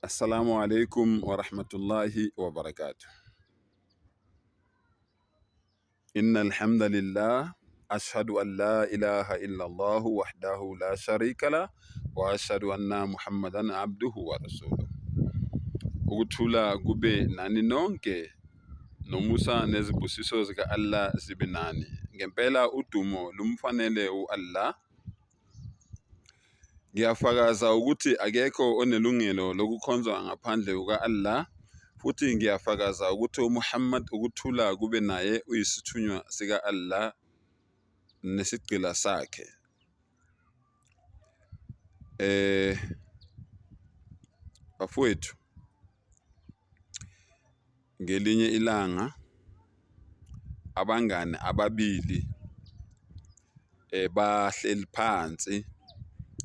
Assalamu alaikum wa rahmatullahi wa barakatuh. Innal hamdalillah ashhadu an la ilaha illallah wahdahu la sharika la wa ashhadu anna Muhammadan abduhu wa rasuluhu. Ukuthula kube nani nonke nomusa nezibusiso zika Allah zibe nani. Ngempela udumo lumfanele uAllah. Ngiyafakaza ukuthi akekho onelungelo lokukhonzwa ngaphandle kuka-Allah, futhi ngiyafakaza ukuthi uMuhammad ukuthula kube naye uyisithunywa sika-Allah nesigqila sakhe. Bafowethu, ngelinye ilanga abangani ababili bahleli phansi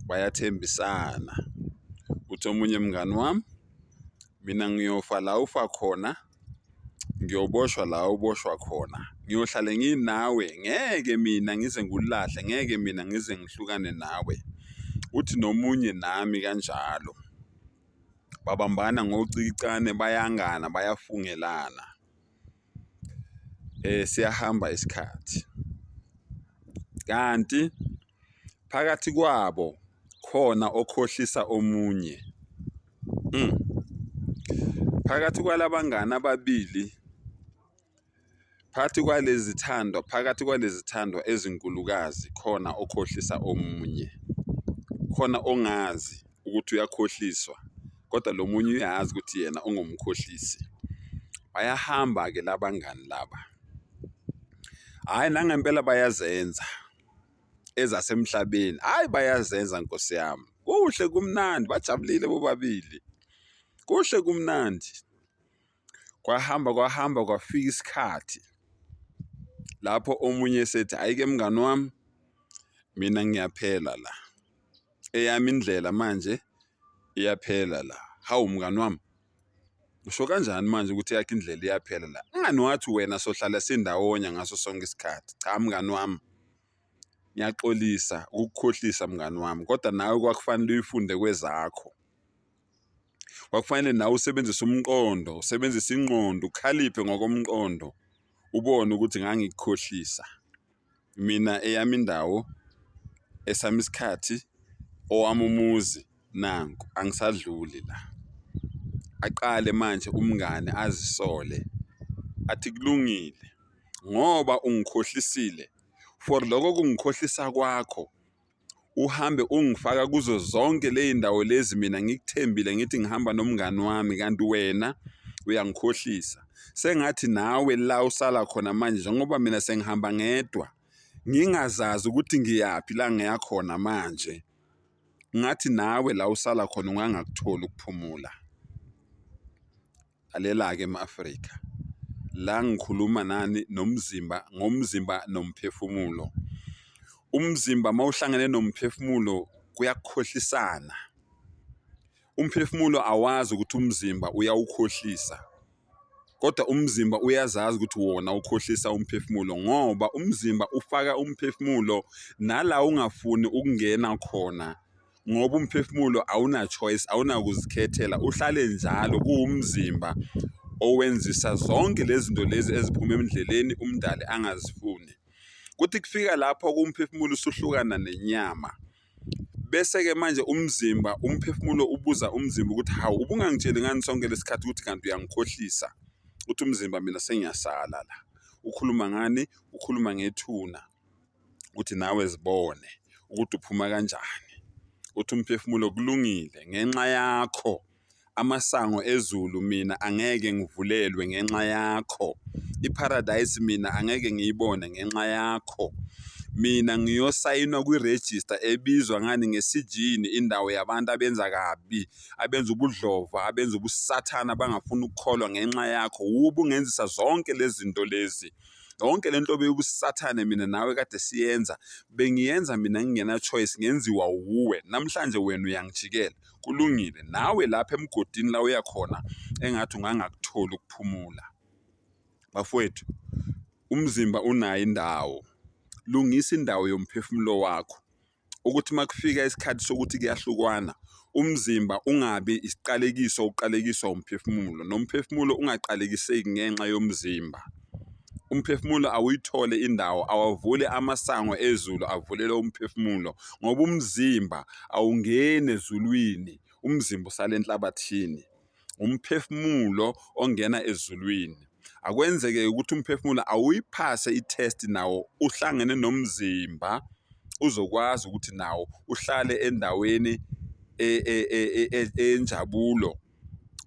bayathembisana. Uthi omunye mngani wami, mina ngiyofa la ufa khona, ngiyoboshwa la uboshwa khona, ngiyohlale nginawe, ngeke mina ngize ngikulahle, ngeke mina ngize ngihlukane nawe. Uthi nomunye nami kanjalo. Babambana ngocikicane, bayangana, bayafungelana. Siyahamba isikhathi. Kanti phakathi kwabo khona okhohlisa omunye. Phakathi kwalabangani ababili, phakathi kwalezi thandwa ezinkulukazi, khona okhohlisa omunye. Khona ongazi ukuthi uyakhohliswa, kodwa lo munye uyazi ukuthi yena ungumkhohlisi. Bayahamba ke labangani laba. Hayi, nangempela bayazenza ezasemhlabeni. Hayi, bayazenza Nkosi yami. Kuhle kumnandi, bajabulile bobabili. Kuhle kumnandi. Kwahamba kwafika isikhathi lapho omunye esethi, "Ayike mngani wami, mina ngiyaphela la. Eyami indlela manje iyaphela la." Hawu mngani wami, usho kanjani manje ukuthi yakhe indlela iyaphela la? Ungani wathi wena sohlala sindawonye ngaso sonke isikhathi? Cha mngani wami, ngiyaxolisa ukukhohlisa mngani wami, kodwa nawe kwakufanele uyifunde kwezakho. Kwakufanele nawe usebenzise umqondo, usebenzise ingqondo, ukhaliphe ngokomqondo, ubone ukuthi ngangikukhohlisa. Mina eyami indawo, esami isikhathi, owami umuzi, nanku angisadluli la. Aqale manje umngane azisole, athi kulungile ngoba ungikhohlisile, for lokho kungikhohlisa kwakho uhambe ungifaka kuzo zonke ley'ndawo lezi mina ngikuthembile ngithi ngihamba nomngani wami, kanti wena uyangikhohlisa. Sengathi nawe la usala khona manje, njengoba mina sengihamba ngedwa, ngingazazi ukuthi ngiyaphi la ngiya khona manje, ngathi nawe la usala khona ungangakutholi ukuphumula. Alela-ke ema-Afrika, la ngikhuluma nani ngomzimba nomphefumulo. Umzimba mawuhlangene nomphefumulo kuyakhohlisana. Umphefumulo awazi ukuthi umzimba uyawukhohlisa, kodwa umzimba uyazazi ukuthi wona ukhohlisa umphefumulo, ngoba umzimba ufaka umphefumulo nala ungafuni ukungena khona, ngoba umphefumulo awuna choice, awunakuzikhethela, uhlale njalo kuwumzimba owenzisa zonke lezi zinto lezi eziphuma endleleni umdali angazifuni. Kuthi kufika lapho kumphefumulo usuhlukana nenyama, bese-ke manje umphefumulo ubuza umzimba ukuthi, hawu, ubungangitsheli ngani sonke lesikhathi ukuthi kanti uyangikhohlisa? Uthi umzimba, mina sengiyasala la. Ukhuluma ngani? Ukhuluma ngethuna, ukuthi nawe zibone ukuthi uphuma kanjani. Uthi umphefumulo, kulungile, ngenxa yakho amasango ezulu mina angeke ngivulelwe ngenxa yakho. I-paradise mina angeke ngiyibone ngenxa yakho. Mina ngiyosayinwa kwirejista ebizwa ngani ngesijini, indawo yabantu abenza kabi, abenza ubudlova, abenza ubusathana, abangafuni ukukholwa ngenxa yakho. Ubungenzisa zonke lezi zinto lezi. Yonke lento yobusathane mina nawe kade siyenza, bengiyenza mina ngingena choice, ngenziwa wuwe. Namhlanje wena uyangijikela. Kulungile, nawe lapha emgodini la uyakhona engathi ungangakutholi ukuphumula. Bafowethu, umzimba unayo indawo. Lungisa indawo yomphefumulo wakho ukuthi makufika isikhathi sokuthi kuyahlukwana, umzimba ungabi isiqalekiso uqalekiswa umphefumulo, nomphefumulo ungaqalekiseki ngenxa yomzimba. Umphefumulo awuyithole indawo, awavule amasango ezulu avulele umphefumulo, ngoba umzimba awungeni ezulwini, umzimba usala enhlabathini. Umphefumulo ongena ezulwini. Akwenzeke ukuthi umphefumulo awuyiphase i-test nawo uhlangene nomzimba uzokwazi ukuthi nawo uhlale endaweni enjabulo,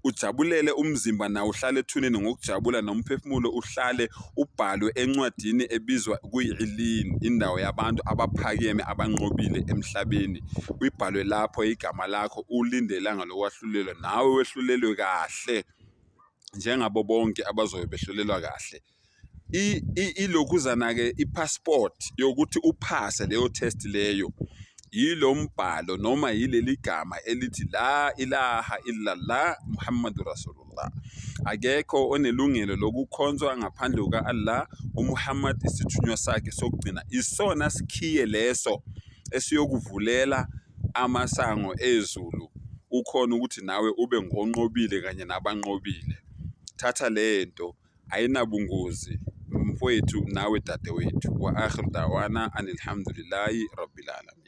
ujabulele umzimba nawo uhlale ethuneni ngokujabula, nomphefumulo uhlale ubhalwe encwadini ebizwa kuyi-Ilin, indawo yabantu abaphakeme abanqobile emhlabeni. Uyibhalwe lapho igama lakho, ulinde ilanga lokwahlulelwa, nawe wehlulelwe kahle njengabo bonke abazobe behlulelwa kahle. Ilokhuzana-ke i-passport yokuthi uphase leyo test leyo, yilo mbhalo noma yileli gama elithi la ilaha illallah Muhammadu Rasulullah. Akekho onelungelo lokukhonzwa ngaphandle kuka-Allah, uMuhammad isithunywa sakhe sokugcina. Isona sikhiye leso esiyokuvulela amasango ezulu, ukhona ukuthi nawe ube ngonqobile kanye nabanqobile. Thatha lento, ayinabungozi mfowethu nawe dadewethu. Wa akhiru da'wana anilhamdulillahi rabbil alamin.